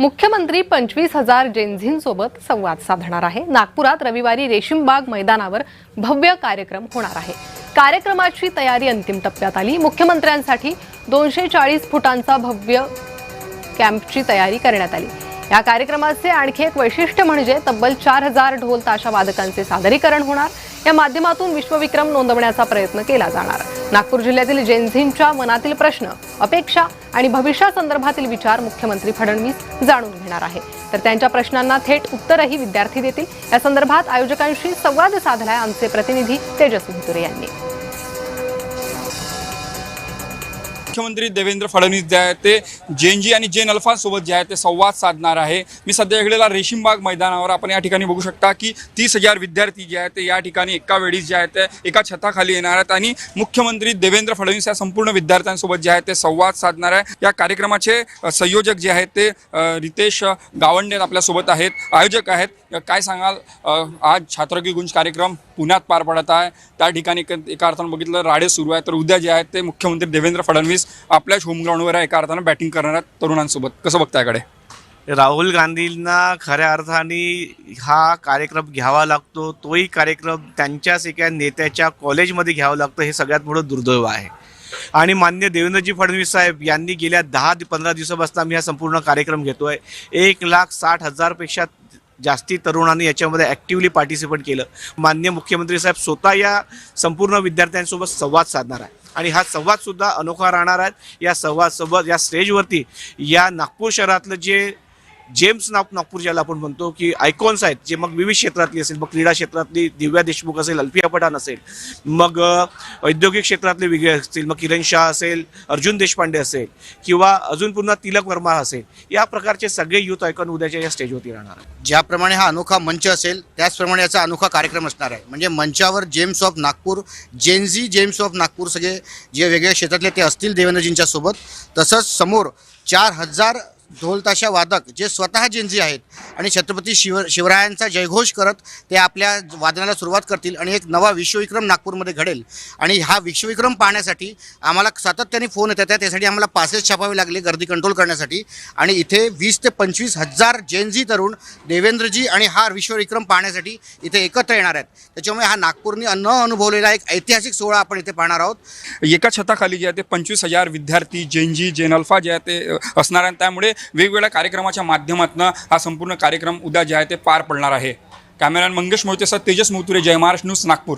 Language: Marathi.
मुख्यमंत्री 25,000 जेनझींसोबत संवाद साधणार आहे। नागपुरात रविवारी रेशीमबाग मैदानावर भव्य कार्यक्रम होणार आहे। कार्यक्रमाची तयारी अंतिम टप्प्यात आली। मुख्यमंत्र्यांसाठी 240 फुटांचा भव्य कॅम्पची तयारी करण्यात आली। या कार्यक्रमाचे आणखी एक वैशिष्ट्य म्हणजे तब्बल 4,000 ढोल ताशा वादकांचे सादरीकरण होणार। या माध्यमातून विश्वविक्रम नोंदवण्याचा प्रयत्न केला जाणार। नागपूर जिल्ह्यातील जेनझींच्या मनातील प्रश्न, अपेक्षा आणि भविष्यासंदर्भातील विचार मुख्यमंत्री फडणवीस जाणून घेणार आहे। तर त्यांच्या प्रश्नांना थेट उत्तरही विद्यार्थी देतील। या संदर्भात आयोजकांशी संवाद साधलाय आमचे प्रतिनिधी तेजस मुतुरे यांनी। मुख्यमंत्री देवेंद्र फडणवीस जे आहेत ते जेनजी आणि जेन अल्फा सोबत जे आहे ते संवाद साधणार आहे। मी सध्या इकडेला रेशीमबाग मैदानावर आपण या ठिकाणी बघू शकता की 30,000 विद्यार्थी जे आहेत ते या ठिकाणी एका वेळी जे आहेत ते एका छताखाली येणार आहेत आणि मुख्यमंत्री देवेंद्र फडणवीस या संपूर्ण विद्यार्थ्यांसोबत जे आहे ते संवाद साधणार आहे। या कार्यक्रमाचे संयोजक जे आहेत ते रितेश गावंडे आपल्यासोबत आहेत, आयोजक आहेत। काय सांगाल, आज छात्र की गुंज कार्यक्रम पुण्यात पार पडत आहे। त्या ठिकाणी एका अर्थानं बघितलं राडे सुरू आहे, तर उद्या जे आहेत ते मुख्यमंत्री देवेंद्र फडणवीस आपल्याच होम ग्राउंडवर एका अर्थानं बॅटिंग करणार आहेत तरुणांसोबत। कसं बघताय याकडे? राहुल गांधींना खऱ्या अर्थाने हा कार्यक्रम घ्यावा लागतो, तोही कार्यक्रम त्यांच्याच एका नेत्याच्या कॉलेजमध्ये घ्यावा लागतो, हे सगळ्यात मोठं दुर्दैव आहे। आणि माननीय देवेंद्रजी फडणवीस साहेब यांनी गेल्या 10-15 दिवसापासून आम्ही हा संपूर्ण कार्यक्रम घेतोय। 1,60,000 पेक्षा जास्ती तरुणांनी याच्यामध्ये ॲक्टिव्हली पार्टिसिपेट केलं। माननीय मुख्यमंत्री साहेब स्वतः या संपूर्ण विद्यार्थ्यांसोबत संवाद साधणार आहे आणि हा संवादसुद्धा अनोखा राहणार आहे। या संवादसोबत या स्टेजवरती या नागपूर शहरातलं जे जेम्स नागपूर ज्याला आपण म्हणतो की आयकॉन्स आहेत, जे मग विविध क्षेत्रातली असेल, मग क्रीडा क्षेत्रातली दिव्या देशमुख असेल, अल्फिया पठाण असेल, मग औद्योगिक क्षेत्रातले वेगळे असतील, मग किरण शाह असेल, अर्जुन देशपांडे असेल किंवा अजून पुन्हा तिलक वर्मा असेल, या प्रकारचे सगळे युथ आयकॉन उद्याच्या या स्टेजवरती राहणार आहे। ज्याप्रमाणे हा अनोखा मंच असेल त्याचप्रमाणे याचा अनोखा कार्यक्रम असणार आहे। म्हणजे मंचावर James of Nagpur, Gen Z James of Nagpur सगळे जे वेगवेगळ्या क्षेत्रातले ते असतील देवेंद्रजींच्या सोबत। तसंच समोर 4,000 ढोलताशा वादक जे स्वतः जेनझी आहेत आणि छत्रपती शिवरायांचा जयघोष करत ते आपल्या वादनाला सुरुवात करतील आणि एक नवा विश्वविक्रम नागपूरमध्ये घडेल। आणि हा विश्वविक्रम पाहण्यासाठी आम्हाला सातत्याने फोन येतात, त्यासाठी आम्हाला पासेस छापावे लागले गर्दी कंट्रोल करण्यासाठी। आणि इथे 20 ते 25,000 जेनझी तरुण देवेंद्रजी आणि हा विश्वविक्रम पाहण्यासाठी इथे एकत्र येणार आहेत। त्याच्यामुळे हा नागपूरने न अनुभवलेला एक ऐतिहासिक सोहळा आपण इथे पाहणार आहोत। एका छताखाली जे आहे ते 25,000 विद्यार्थी जेनजी जेन अल्फा जे आहे ते असणार आहेत। त्यामुळे वेगवेगळ्या कार्यक्रमाच्या माध्यमातून हा संपूर्ण कार्यक्रम उद्या जे आहे ते पार पडणार आहे। कॅमेरामॅन मंगेश मोहितेसह तेजस मुतुरे, जय महाराष्ट्र न्यूज, नागपूर।